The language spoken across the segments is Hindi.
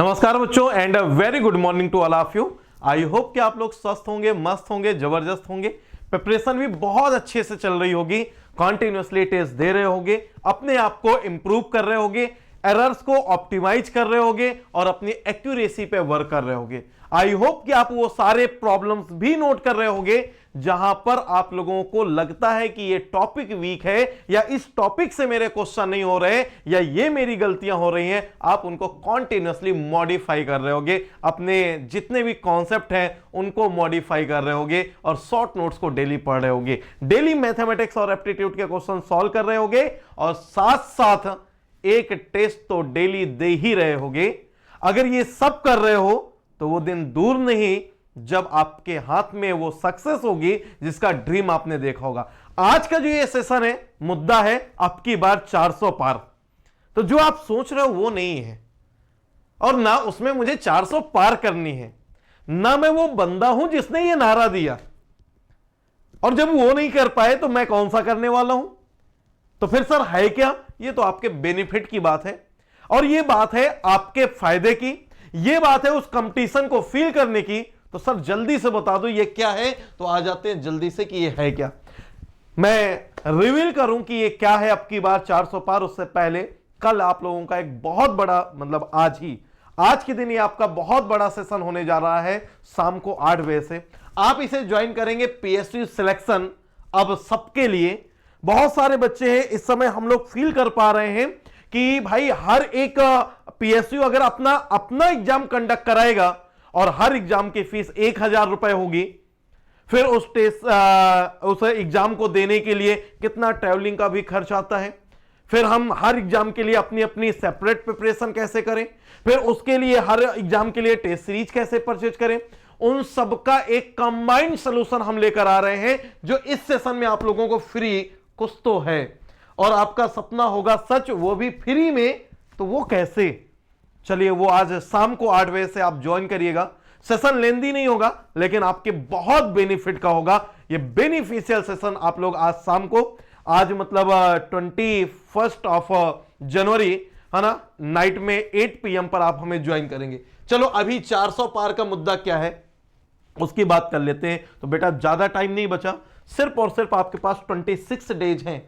नमस्कार बच्चों and very good morning to all of you. I hope कि आप लोग स्वस्थ होंगे, मस्त होंगे, जबरदस्त होंगे। प्रिपरेशन भी बहुत अच्छे से चल रही होगी, कॉन्टिन्यूसली टेस्ट दे रहे होगे, अपने आप को इंप्रूव कर रहे होगे, एरर्स को ऑप्टिमाइज कर रहे होगे और अपनी एक्यूरेसी पे वर्क कर रहे होगे। आई होप कि आप वो सारे प्रॉब्लम्स भी नोट कर रहे होगे जहां पर आप लोगों को लगता है कि ये टॉपिक वीक है या इस टॉपिक से मेरे क्वेश्चन नहीं हो रहे या ये मेरी गलतियां हो रही हैं। आप उनको कॉन्टिन्यूसली मॉडिफाई कर रहे होगे, अपने जितने भी कॉन्सेप्ट हैं उनको मॉडिफाई कर रहे होगे और शॉर्ट नोट्स को डेली पढ़ रहे होगे, डेली मैथमेटिक्स और एप्टीट्यूड के क्वेश्चन सॉल्व कर रहे होगे और साथ साथ एक टेस्ट तो डेली दे ही रहे होगे। अगर ये सब कर रहे हो तो वो दिन दूर नहीं जब आपके हाथ में वो सक्सेस होगी जिसका ड्रीम आपने देखा होगा। आज का जो ये सेशन है, मुद्दा है आपकी बार 400 पार। तो जो आप सोच रहे हो वो नहीं है और ना उसमें मुझे 400 पार करनी है, ना मैं वो बंदा हूं जिसने ये नारा दिया। और जब वो नहीं कर पाए तो मैं कौन सा करने वाला हूं? तो फिर सर है क्या? ये तो आपके बेनिफिट की बात है और ये बात है आपके फायदे की, ये बात है उस कंपटीशन को फील करने की। तो सर जल्दी से बता दो ये क्या है, तो आ जाते हैं जल्दी से कि ये है क्या। मैं रिवील करूं कि ये क्या है आपकी बार 400 पार, उससे पहले कल आप लोगों का एक बहुत बड़ा आज के दिन ये आपका बहुत बड़ा सेशन होने जा रहा है शाम को 8 बजे से। आप इसे ज्वाइन करेंगे पीएसयू सिलेक्शन। अब सबके लिए बहुत सारे बच्चे हैं, इस समय हम लोग फील कर पा रहे हैं कि भाई हर एक पीएसयू अगर अपना एग्जाम कंडक्ट कराएगा और हर एग्जाम की फीस 1000 रुपए होगी, फिर उस एग्जाम को देने के लिए कितना ट्रैवलिंग का भी खर्च आता है, फिर हम हर एग्जाम के लिए अपनी अपनी सेपरेट प्रिपरेशन कैसे करें, फिर उसके लिए हर एग्जाम के लिए टेस्ट सीरीज कैसे परचेज करें, उन सब का एक कंबाइंड सॉल्यूशन हम लेकर आ रहे हैं जो इस सेशन में आप लोगों को फ्री कुछ तो है और आपका सपना होगा सच, वो भी फ्री में। तो वो कैसे? चलिए वो आज शाम को 8 बजे से आप ज्वाइन करिएगा। सेशन लेंदी नहीं होगा लेकिन आपके बहुत बेनिफिट का होगा। ये बेनिफिशियल सेशन आप लोग आज शाम को, आज मतलब 21 ऑफ जनवरी है ना, नाइट में 8 PM पर आप हमें ज्वाइन करेंगे। चलो अभी 400 पार का मुद्दा क्या है उसकी बात कर लेते हैं। तो बेटा ज्यादा टाइम नहीं बचा, सिर्फ और सिर्फ आपके पास 26 डेज हैं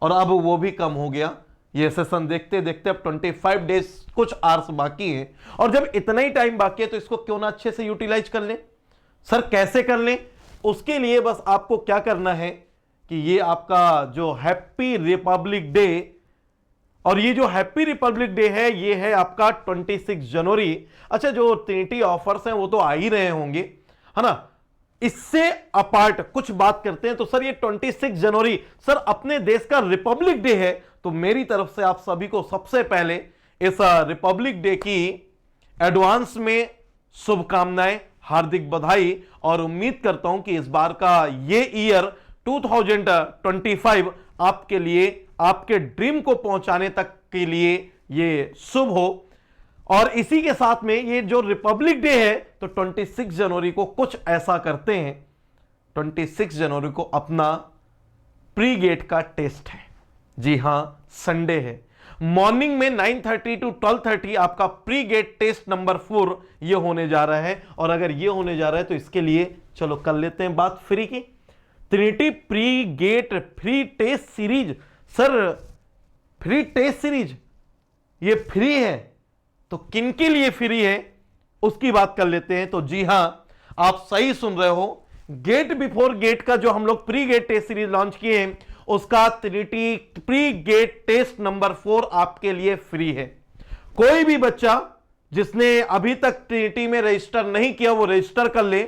और अब वो भी कम हो गया। ये सेशन देखते देखते अब 25 डेज कुछ आवर्स बाकी हैं और जब इतना ही टाइम बाकी है तो इसको क्यों ना अच्छे से यूटिलाइज कर लें। सर कैसे कर लें? उसके लिए बस आपको क्या करना है कि ये आपका जो हैप्पी रिपब्लिक डे, और ये जो हैप्पी रिपब्लिक डे है ये है आपका 26 जनवरी। अच्छा जो ट्रिनिटी ऑफर्स हैं वो तो आ ही रहे होंगे है ना, इससे अपार्ट कुछ बात करते हैं। तो सर ये 26 जनवरी सर अपने देश का रिपब्लिक डे है, तो मेरी तरफ से आप सभी को सबसे पहले इस रिपब्लिक डे की एडवांस में शुभकामनाएं, हार्दिक बधाई और उम्मीद करता हूं कि इस बार का ये ईयर 2025 आपके लिए, आपके ड्रीम को पहुंचाने तक के लिए ये शुभ हो। और इसी के साथ में ये जो रिपब्लिक डे है तो 26 जनवरी को कुछ ऐसा करते हैं। 26 जनवरी को अपना प्री गेट का टेस्ट है। जी हां, संडे है। मॉर्निंग में 9:30 to 12:30 आपका प्री गेट टेस्ट नंबर 4 ये होने जा रहा है। और अगर ये होने जा रहा है तो इसके लिए चलो कर लेते हैं बात फ्री की। Trinity pre GATE free test series. Sir free test series ये फ्री है तो किन के लिए फ्री है उसकी बात कर लेते हैं। तो जी हां, आप सही सुन रहे हो, गेट बिफोर गेट का जो हम लोग pre GATE test series launch किए हैं उसका Trinity pre GATE test number 4 आपके लिए फ्री है। कोई भी बच्चा जिसने अभी तक ट्रिनिटी में रजिस्टर नहीं किया वो रजिस्टर कर ले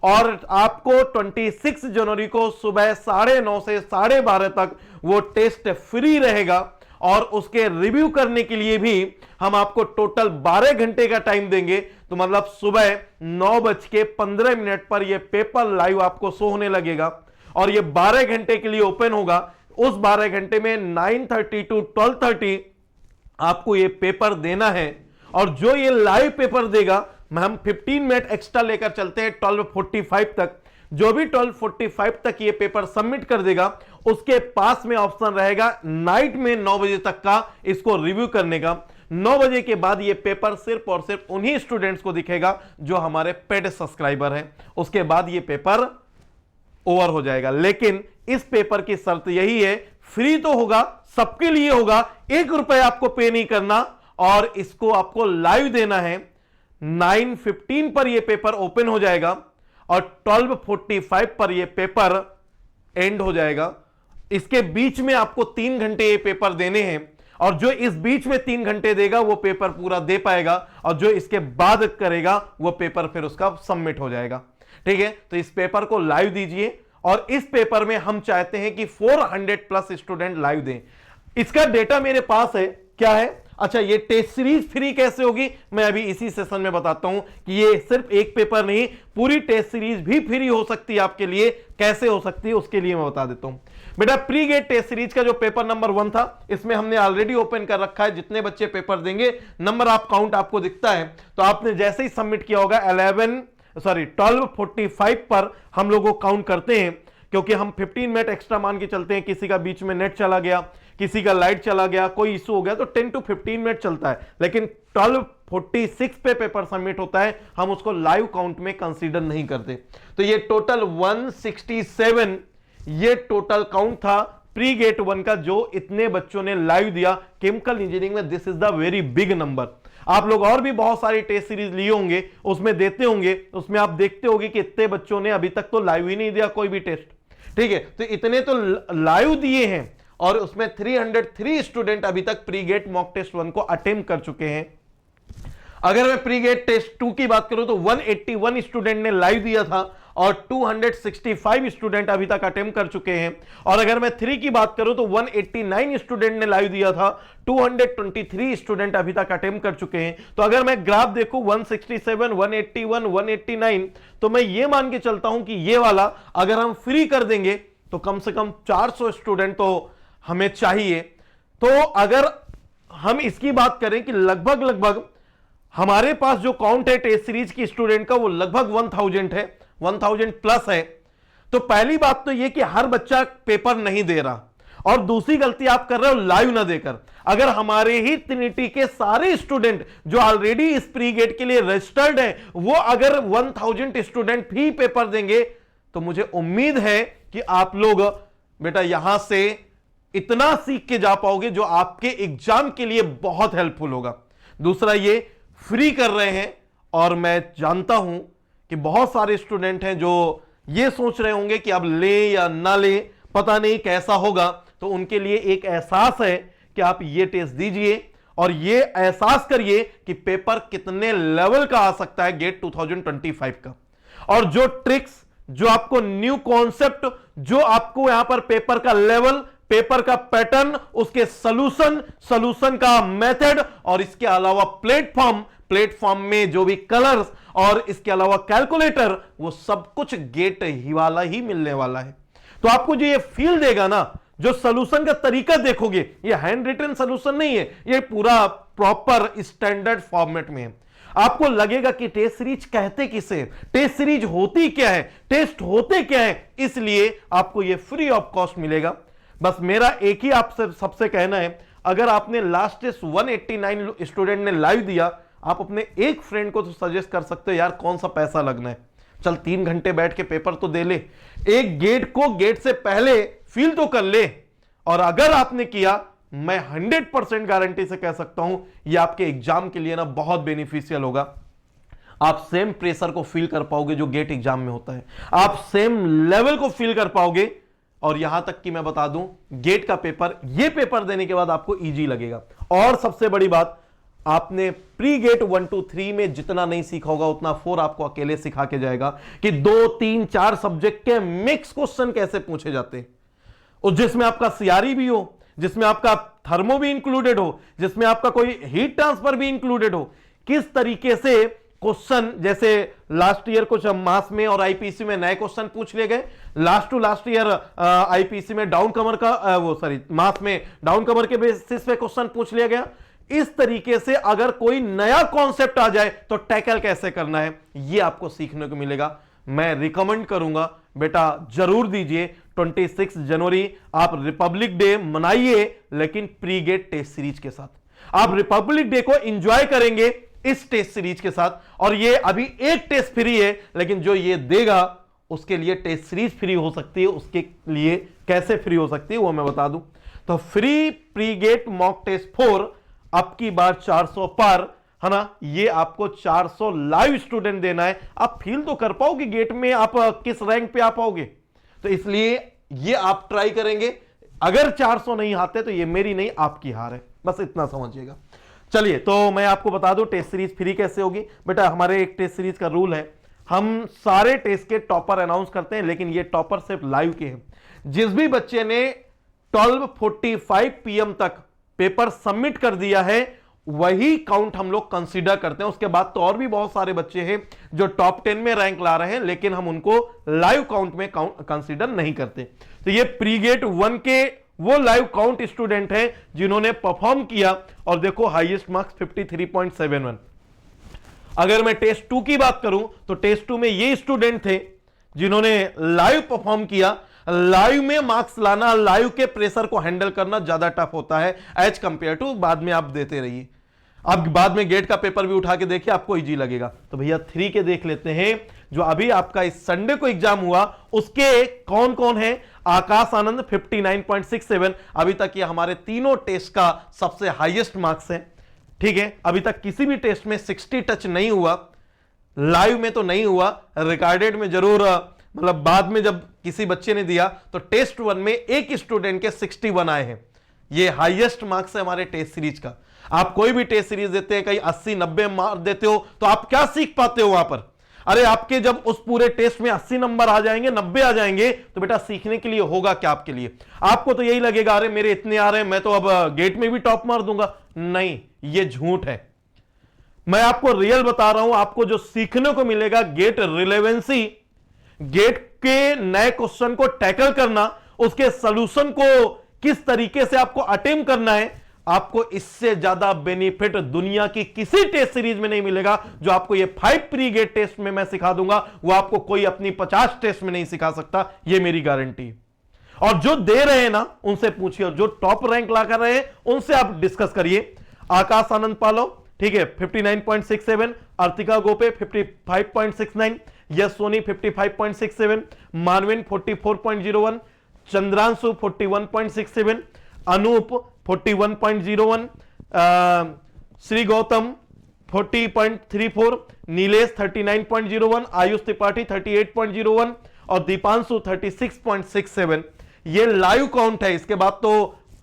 और आपको 26 जनवरी को सुबह 9:30 से 12:30 तक वो टेस्ट फ्री रहेगा। और उसके रिव्यू करने के लिए भी हम आपको टोटल 12 घंटे का टाइम देंगे। तो मतलब सुबह 9:15 पर यह पेपर लाइव आपको शो होने लगेगा और यह 12 घंटे के लिए ओपन होगा। उस 12 घंटे में 9:30 to 12:30 आपको यह पेपर देना है और जो ये लाइव पेपर देगा हम 15 मिनट एक्स्ट्रा लेकर चलते हैं 12:45 तक। जो भी 12:45 तक ये पेपर सबमिट कर देगा उसके पास में ऑप्शन रहेगा नाइट में 9 बजे तक का इसको रिव्यू करने का। 9 बजे के बाद ये पेपर सिर्फ और सिर्फ उन्हीं स्टूडेंट्स को दिखेगा जो हमारे पेड सब्सक्राइबर हैं। उसके बाद ये पेपर ओवर हो जाएगा। लेकिन इस पेपर की शर्त यही है, फ्री तो होगा, सबके लिए होगा, 1 रुपए आपको पे नहीं करना, और इसको आपको लाइव देना है। 9:15 पर यह पेपर ओपन हो जाएगा और 12:45 पर यह पेपर एंड हो जाएगा। इसके बीच में आपको 3 घंटे ये पेपर देने हैं, और जो इस बीच में 3 घंटे देगा वो पेपर पूरा दे पाएगा, और जो इसके बाद करेगा वो पेपर फिर उसका सबमिट हो जाएगा। ठीक है, तो इस पेपर को लाइव दीजिए, और इस पेपर में हम चाहते हैं कि 400 प्लस स्टूडेंट लाइव दें। इसका डेटा मेरे पास है, क्या है? अच्छा, ये टेस्ट सीरीज फ्री कैसे होगी मैं अभी इसी सेशन में बताता हूं कि ये सिर्फ एक पेपर नहीं, पूरी टेस्ट सीरीज भी फ्री हो सकती है आपके लिए। कैसे हो सकती है उसके लिए मैं बता देता हूं। बेटा, प्री गेट टेस्ट सीरीज का जो पेपर नंबर 1 था, इसमें हमने ऑलरेडी ओपन कर रखा है। जितने बच्चे पेपर देंगे नंबर आप काउंट आपको दिखता है, तो आपने जैसे ही सबमिट किया होगा 12:45 पर हम लोग को काउंट करते हैं, क्योंकि हम 15 मिनट एक्स्ट्रा मान के चलते हैं। किसी का बीच में नेट चला गया, किसी का लाइट चला गया, कोई इशू हो गया, तो 10 to 15 मिनट चलता है। लेकिन 12:46 पे पेपर सबमिट होता है, हम उसको लाइव काउंट में कंसीडर नहीं करते। तो ये टोटल 167 ये टोटल काउंट था प्री गेट 1 का, जो इतने बच्चों ने लाइव दिया केमिकल इंजीनियरिंग में। This is the very big number. आप लोग और भी बहुत सारी टेस्ट सीरीज लिए होंगे, उसमें देते होंगे, उसमें आप देखते होंगे कि इतने बच्चों ने अभी तक तो लाइव ही नहीं दिया कोई भी टेस्ट। ठीक है, तो इतने तो लाइव दिए हैं, और उसमें 303 स्टूडेंट अभी तक प्री गेट मॉक टेस्ट 1 को अटेम्प्ट कर चुके हैं। अगर मैं प्री गेट टेस्ट 2 की बात करूं तो 181 स्टूडेंट ने लाइव दिया था, और 265 स्टूडेंट अभी तक अटेम्प्ट कर चुके हैं। और अगर मैं 3 की बात करूं तो 189 स्टूडेंट ने लाइव दिया था, 223 स्टूडेंट अभी तक अटेम्प्ट कर चुके हैं। तो अगर मैं ग्राफ देखूं 167, 181, 189, तो मैं ये मान के चलता हूं कि ये वाला अगर हम फ्री कर देंगे तो कम से कम 400 स्टूडेंट तो हमें चाहिए। तो अगर हम इसकी बात करें कि लगभग हमारे पास जो काउंट है टेस्ट सीरीज की स्टूडेंट का, वो लगभग 1000 है, 1000 प्लस है। तो पहली बात तो ये कि हर बच्चा पेपर नहीं दे रहा, और दूसरी गलती आप कर रहे हो लाइव ना देकर। अगर हमारे ही ट्रिनिटी के सारे स्टूडेंट जो ऑलरेडी इस प्री गेट के लिए रजिस्टर्ड हैं, वो अगर 1000 स्टूडेंट भी पेपर देंगे, तो मुझे उम्मीद है कि आप लोग बेटा यहां से इतना सीख के जा पाओगे जो आपके एग्जाम के लिए बहुत हेल्पफुल होगा। दूसरा, ये फ्री कर रहे हैं, और मैं जानता हूं कि बहुत सारे स्टूडेंट हैं जो ये सोच रहे होंगे कि अब ले या ना ले, पता नहीं कैसा होगा। तो उनके लिए एक एहसास है कि आप ये टेस्ट दीजिए, और ये एहसास करिए कि पेपर कितने लेवल का आ सकता है गेट 2025 का। और जो ट्रिक्स, जो आपको न्यू कॉन्सेप्ट, जो आपको यहां पर पेपर का लेवल, पेपर का पैटर्न, उसके सॉल्यूशन का मेथड, और इसके अलावा प्लेटफॉर्म में जो भी कलर्स, और इसके अलावा कैलकुलेटर, वो सब कुछ गेट ही वाला ही मिलने वाला है। तो आपको जो ये फील देगा ना, जो सॉल्यूशन का तरीका देखोगे, ये हैंड रिटन सॉल्यूशन नहीं है, ये पूरा प्रॉपर स्टैंडर्ड फॉर्मेट में है। आपको लगेगा कि टेस्ट सीरीज कहते किसे, टेस्ट सीरीज होती क्या है, टेस्ट होते क्या है, इसलिए आपको ये फ्री ऑफ कॉस्ट मिलेगा। बस मेरा एक ही आपसे सबसे कहना है, अगर आपने लास्ट टेस्ट 189 स्टूडेंट ने लाइव दिया, आप अपने एक फ्रेंड को तो सजेस्ट कर सकते हो, यार कौन सा पैसा लगना है, चल 3 घंटे बैठ के पेपर तो दे ले, एक गेट को गेट से पहले फील तो कर ले। और अगर आपने किया, मैं 100% गारंटी से कह सकता हूं यह आपके एग्जाम के लिए ना बहुत बेनिफिशियल होगा। आप सेम प्रेशर को फील कर पाओगे जो गेट एग्जाम में होता है, आप सेम लेवल को फील कर पाओगे। और यहां तक कि मैं बता दूं, गेट का पेपर, ये पेपर देने के बाद आपको इजी लगेगा। और सबसे बड़ी बात, आपने प्री गेट 1 to 3 में जितना नहीं सीखा होगा, उतना 4 आपको अकेले सिखा के जाएगा कि 2, 3, 4 सब्जेक्ट के मिक्स क्वेश्चन कैसे पूछे जाते हैं, और जिसमें आपका सीआरई भी हो, जिसमें आपका थर्मो भी इंक्लूडेड हो, जिसमें आपका कोई हीट ट्रांसफर भी इंक्लूडेड हो। किस तरीके से क्वेश्चन, जैसे लास्ट ईयर कुछ मास में और आईपीसी में नए क्वेश्चन पूछ लिए गए, last to last year IPC में डाउन कमर का मास में डाउन कमर के बेसिस पे क्वेश्चन पूछ लिया गया। इस तरीके से अगर कोई नया कॉन्सेप्ट आ जाए तो टैकल कैसे करना है, ये आपको सीखने को मिलेगा। मैं रिकमेंड करूंगा बेटा जरूर दीजिए। 26 जनवरी आप रिपब्लिक डे मनाइए, लेकिन प्री गेट टेस्ट सीरीज के साथ। आप रिपब्लिक डे को एंजॉय करेंगे इस टेस्ट सीरीज के साथ। और ये अभी एक टेस्ट फ्री है, लेकिन जो ये देगा उसके लिए टेस्ट सीरीज फ्री हो सकती है। उसके लिए कैसे फ्री हो सकती है वो मैं बता दूं। तो free pre GATE mock test 4 अब की बार 400 पर, है ना। ये आपको 400 लाइव स्टूडेंट देना है। आप फील तो कर पाओगे गेट में आप किस रैंक पे आ पाओगे, तो इसलिए ये आप ट्राई करेंगे। अगर 400 नहीं आते तो ये मेरी नहीं आपकी हार है, बस इतना समझिएगा। चलिए, तो मैं आपको बता दूं टेस्ट सीरीज फ्री कैसे होगी। बेटा हमारे एक टेस्ट सीरीज का रूल है, हम सारे टेस्ट के टॉपर अनाउंस करते हैं, लेकिन ये टॉपर सिर्फ लाइव के हैं। जिस भी बच्चे ने 12:45 PM तक पेपर सबमिट कर दिया है वही काउंट हम लोग कंसीडर करते हैं। उसके बाद तो और भी बहुत सारे बच्चे हैं जो टॉप 10 में रैंक ला रहे हैं, लेकिन हम उनको लाइव काउंट में कंसीडर नहीं करते। तो ये प्री गेट 1 के वो लाइव काउंट स्टूडेंट हैं जिन्होंने परफॉर्म किया, और देखो हाईएस्ट मार्क्स 53.71। अगर मैं टेस्ट 2 की बात करूं तो टेस्ट 2 में ये स्टूडेंट थे जिन्होंने लाइव परफॉर्म किया। लाइव में मार्क्स लाना, लाइव के प्रेशर को हैंडल करना ज्यादा टफ होता है एज कंपेयर टू बाद में आप देते रहिए। अब बाद में गेट का पेपर भी उठा के देखिए, आपको इजी लगेगा। तो भैया 3 के देख लेते हैं, जो अभी आपका इस संडे को एग्जाम हुआ उसके कौन कौन है। आकाश आनंद 59.67, अभी तक ये हमारे तीनों टेस्ट का सबसे हाईएस्ट मार्क्स है। ठीक है, अभी तक किसी भी टेस्ट में 60 टच नहीं हुआ, लाइव में तो नहीं हुआ, रिकॉर्डेड में जरूर, मतलब बाद में जब किसी बच्चे ने दिया तो टेस्ट 1 में एक स्टूडेंट के 61 आए हैं। ये हाईएस्ट मार्क्स है हमारे टेस्ट सीरीज का। आप कोई भी टेस्ट सीरीज देते हैं, कहीं 80-90 मार्क देते हो तो आप क्या सीख पाते हो वहां पर। अरे आपके जब उस पूरे टेस्ट में 80 नंबर आ जाएंगे, 90 आ जाएंगे, तो बेटा सीखने के लिए होगा क्या आपके लिए। आपको तो यही लगेगा अरे मेरे इतने आ रहे हैं, मैं तो अब गेट में भी टॉप मार दूंगा। नहीं, ये झूठ है। मैं आपको रियल बता रहा हूं, आपको जो सीखने को मिलेगा गेट रिलेवेंसी, गेट के नए क्वेश्चन को टैकल करना, उसके सॉल्यूशन को किस तरीके से आपको अटेम्प्ट करना है, आपको इससे ज्यादा बेनिफिट दुनिया की किसी टेस्ट सीरीज में नहीं मिलेगा। जो आपको ये 5 प्री गेट टेस्ट में मैं सिखा दूंगा वो आपको कोई अपनी 50 टेस्ट में नहीं सिखा सकता, ये मेरी गारंटी। और जो दे रहे हैं ना उनसे पूछिए, और जो टॉप रैंक ला कर रहे हैं उनसे आप डिस्कस करिए। आकाश आनंद पालो, ठीक है, 59.67, अर्तिका गोपे 55.69, यश सोनी 55.67, मानवेन 44.01, चंद्रांशु 41.67, अनूप 41.01, श्री गौतम 40.34, नीलेश 39.01, आयुष त्रिपाठी 38.01 और दीपांशु 36.67। ये लाइव काउंट है। इसके बाद तो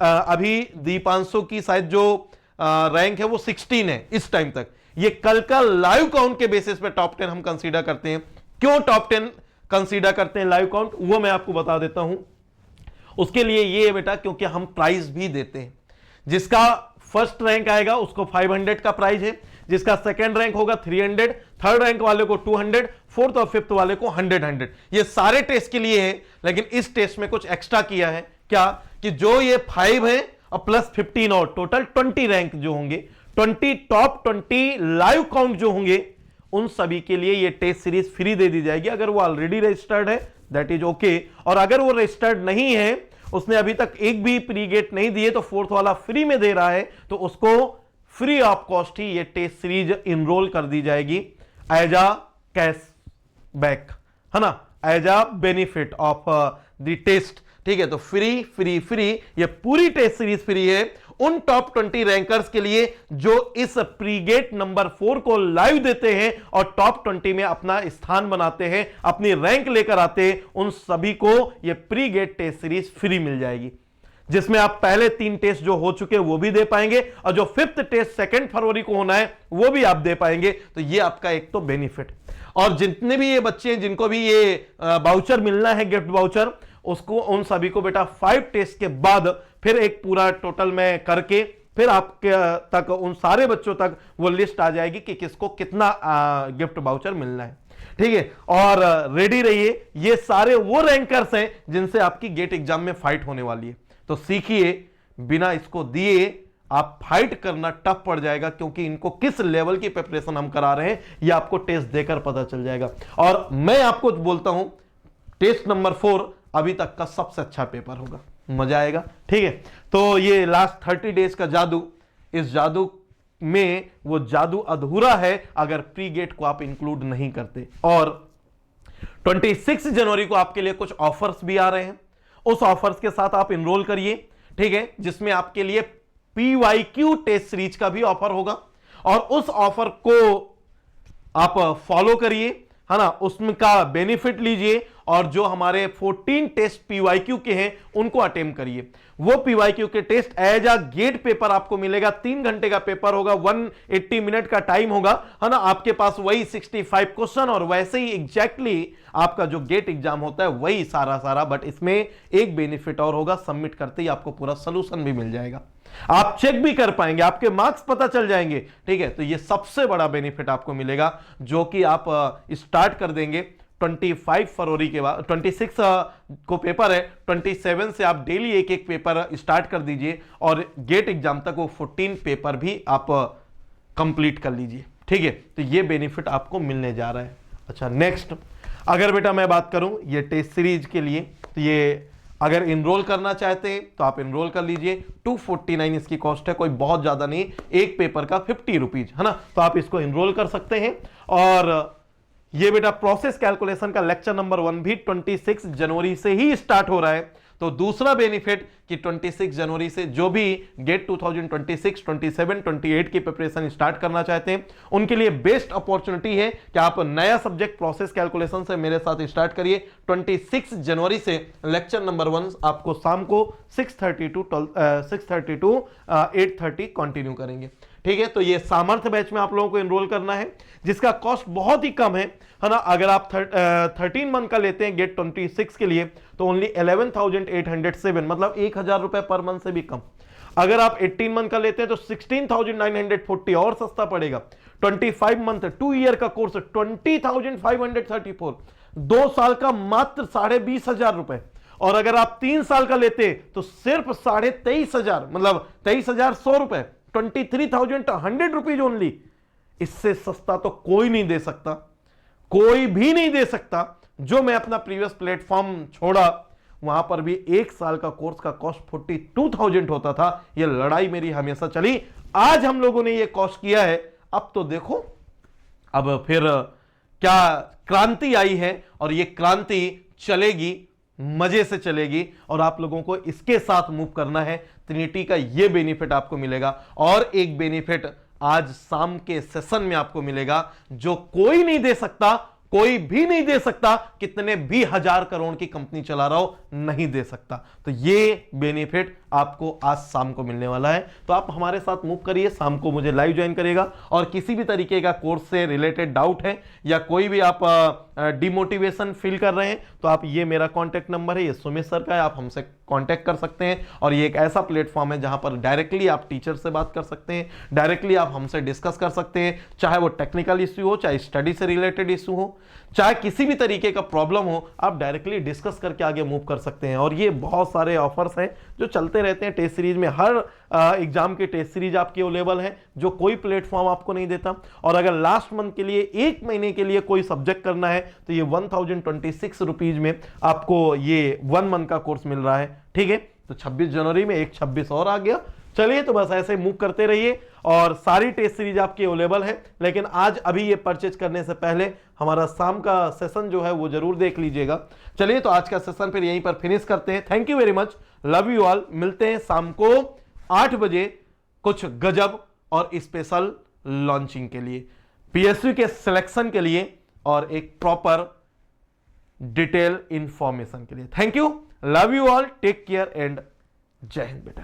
अभी दीपांशु की शायद जो रैंक है वो 16 है इस टाइम तक। ये कल का लाइव काउंट के बेसिस पे टॉप 10 हम कंसीडर करते हैं। क्यों टॉप 10 कंसीडर करते हैं लाइव काउंट, वो मैं आपको बता देता हूं। उसके लिए ये है बेटा, क्योंकि हम प्राइज भी देते हैं। जिसका फर्स्ट रैंक आएगा उसको 500 का प्राइज है, जिसका सेकंड रैंक होगा 300, थर्ड रैंक वाले को 200, फोर्थ और फिफ्थ वाले को 100। ये सारे टेस्ट के लिए है, लेकिन इस टेस्ट में कुछ एक्स्ट्रा किया है। क्या कि जो ये 5 है और प्लस 15 और टोटल 20 रैंक जो होंगे, 20 टॉप 20 लाइव काउंट जो होंगे, उन सभी के लिए ये टेस्ट सीरीज फ्री दे दी जाएगी। अगर वो ऑलरेडी रजिस्टर्ड है दैट इज ओके, और अगर वो रजिस्टर्ड नहीं है, उसने अभी तक एक भी प्री गेट नहीं दिए, तो फोर्थ वाला फ्री में दे रहा है, तो उसको फ्री ऑफ कॉस्ट ही ये टेस्ट सीरीज इनरोल कर दी जाएगी एज अ कैश बैक, है ना, as a benefit of the test. ठीक है, तो फ्री फ्री फ्री ये पूरी टेस्ट सीरीज फ्री है उन टॉप 20 रैंकर्स के लिए जो इस प्री गेट नंबर 4 को लाइव देते हैं और टॉप 20 में अपना स्थान बनाते हैं, अपनी रैंक लेकर आते हैं। उन सभी को ये pre GATE test series free मिल जाएगी, जिसमें आप पहले 3 टेस्ट जो हो चुके वो भी दे पाएंगे, और जो 5th टेस्ट 2 फरवरी को होना है वो भी आप दे पाएंगे। तो ये आपका एक तो बेनिफिट। और जितने भी ये बच्चे हैं जिनको भी ये वाउचर मिलना है, गिफ्ट वाउचर, उसको उन सभी को बेटा 5 टेस्ट के बाद फिर एक पूरा टोटल में करके फिर आपके तक, उन सारे बच्चों तक वो लिस्ट आ जाएगी कि किसको कितना गिफ्ट वाउचर मिलना है। ठीक है, और रेडी रहिए, ये सारे वो रैंकर्स हैं जिनसे आपकी गेट एग्जाम में फाइट होने वाली है। तो सीखिए, बिना इसको दिए आप फाइट करना टफ पड़ जाएगा, क्योंकि इनको किस लेवल की प्रिपरेशन हम करा रहे हैं ये आपको टेस्ट देकर पता चल जाएगा। और मैं आपको बोलता हूं टेस्ट नंबर 4 अभी तक का सबसे अच्छा पेपर होगा, मजा आएगा। ठीक है, तो ये लास्ट 30 डेज का जादू इस जादू में वो जादू अधूरा है अगर प्री गेट को आप इंक्लूड नहीं करते। और 26 जनवरी को आपके लिए कुछ ऑफर्स भी आ रहे हैं, उस ऑफर्स के साथ आप इनरोल करिए, ठीक है, जिसमें आपके लिए PYQ टेस्ट सीरीज का भी ऑफर होगा और उस ऑफर को आप फॉलो करिए, है ना, उसमें का बेनिफिट लीजिए और जो हमारे 14 टेस्ट PYQ के हैं उनको अटेम्प्ट करिए। वो PYQ के test as a GATE paper आपको मिलेगा, 3 घंटे का पेपर होगा, 180 मिनट का टाइम होगा, है ना, आपके पास वही 65 क्वेश्चन और वैसे ही एग्जैक्टली आपका जो गेट एग्जाम होता है वही सारा, बट इसमें एक बेनिफिट और होगा, सबमिट करते ही आपको पूरा सोल्यूशन भी मिल जाएगा, आप चेक भी कर पाएंगे, आपके मार्क्स पता चल जाएंगे, ठीक है। तो ये सबसे बड़ा बेनिफिट आपको मिलेगा जो कि आप स्टार्ट कर देंगे 25 फरवरी के बाद। 26 को पेपर है, 27 से आप डेली एक एक पेपर स्टार्ट कर दीजिए और गेट एग्जाम तक वो 14 पेपर भी आप कंप्लीट कर लीजिए, ठीक है। तो ये बेनिफिट आपको मिलने जा रहा है। अच्छा, नेक्स्ट अगर बेटा मैं बात करूं ये टेस्ट सीरीज के लिए, तो ये अगर इनरोल करना चाहते हैं तो आप इनरोल कर लीजिए। 249 इसकी कॉस्ट है, कोई बहुत ज्यादा नहीं, एक पेपर का 50 रुपीज, है ना, तो आप इसको इनरोल कर सकते हैं। और ये बेटा प्रोसेस कैलकुलेशन का लेक्चर नंबर 1 भी 26 जनवरी से ही स्टार्ट हो रहा है। तो दूसरा बेनिफिट कि 26 जनवरी से जो भी गेट 2026, 27, 28 की प्रिपरेशन स्टार्ट करना चाहते हैं उनके लिए बेस्ट अपॉर्चुनिटी है कि आप नया सब्जेक्ट प्रोसेस कैलकुलेशन से मेरे साथ स्टार्ट करिए। 26 जनवरी से लेक्चर नंबर 1 आपको शाम को 6:30 टू 8:30 कंटिन्यू करेंगे, ठीक है। तो ये सामर्थ्य बैच में आप लोगों को एनरोल करना है जिसका कॉस्ट बहुत ही कम है ना। अगर आप 13 मंथ का लेते हैं गेट 26 के लिए तो ओनली 11,807, मतलब 1,000 रुपए पर मंथ से भी कम। अगर आप 18 मंथ का लेते हैं तो 16,940 और सस्ता पड़ेगा। 25 मंथ 2 ईयर का कोर्स 20,534, 2 साल का मात्र 22,500 रुपए। और अगर आप 3 साल का लेते हैं तो सिर्फ 23,500, मतलब 23,100 रुपए, 23,100 रुपीज ओनली। इससे सस्ता तो कोई नहीं दे सकता, कोई भी नहीं दे सकता। जो मैं अपना प्रीवियस प्लेटफॉर्म छोड़ा वहां पर भी 1 साल का कोर्स का कॉस्ट 42,000 होता था। यह लड़ाई मेरी हमेशा चली, आज हम लोगों ने यह कॉस्ट किया है। अब तो देखो अब फिर क्या क्रांति आई है और यह क्रांति चलेगी, मजे से चलेगी और आप लोगों को इसके साथ मूव करना है। ट्रिनिटी का यह बेनिफिट आपको मिलेगा और एक बेनिफिट आज शाम के सेशन में आपको मिलेगा जो कोई नहीं दे सकता, कोई भी नहीं दे सकता, कितने भी 1000 करोड़ की कंपनी चला रहा हो नहीं दे सकता। तो ये बेनिफिट आपको आज शाम को मिलने वाला है। तो आप हमारे साथ मूव करिए, शाम को मुझे लाइव ज्वाइन करिएगा और किसी भी तरीके का कोर्स से रिलेटेड डाउट है या कोई भी आप डिमोटिवेशन फील कर रहे हैं तो आप, ये मेरा कॉन्टैक्ट नंबर है, ये सुमित सर का है, आप हमसे कॉन्टैक्ट कर सकते हैं। और ये एक ऐसा प्लेटफॉर्म है जहां पर डायरेक्टली आप टीचर से बात कर सकते हैं, डायरेक्टली आप हमसे डिस्कस कर सकते हैं, चाहे वो टेक्निकल इश्यू हो, चाहे स्टडी से रिलेटेड इश्यू हो, चाहे किसी भी तरीके का प्रॉब्लम हो, आप डायरेक्टली डिस्कस करके आगे मूव कर सकते हैं। और ये बहुत सारे ऑफर्स हैं जो चलते रहते हैं टेस्ट सीरीज में, हर एग्जाम की टेस्ट सीरीज आपकी अवेलेबल है जो कोई प्लेटफॉर्म आपको नहीं देता। और अगर लास्ट मंथ के लिए 1 महीने के लिए कोई सब्जेक्ट करना है तो ये 1026 रुपीज में आपको ये 1 मंथ का कोर्स मिल रहा है, ठीक है। तो 26 जनवरी में एक 26 और आ गया। चलिए, तो बस ऐसे मूव करते रहिए और सारी टेस्ट सीरीज आपकी अवेलेबल है। लेकिन आज अभी ये परचेज करने से पहले हमारा शाम का सेशन जो है वो जरूर देख लीजिएगा। चलिए, तो आज का सेशन फिर यहीं पर फिनिश करते हैं। Thank you very much, love you all. मिलते हैं शाम को 8 बजे कुछ गजब और स्पेशल लॉन्चिंग के लिए, PSU के सिलेक्शन के लिए और एक प्रॉपर डिटेल इंफॉर्मेशन के लिए। Thank you, love you all, take care and जय हिंद बेटा।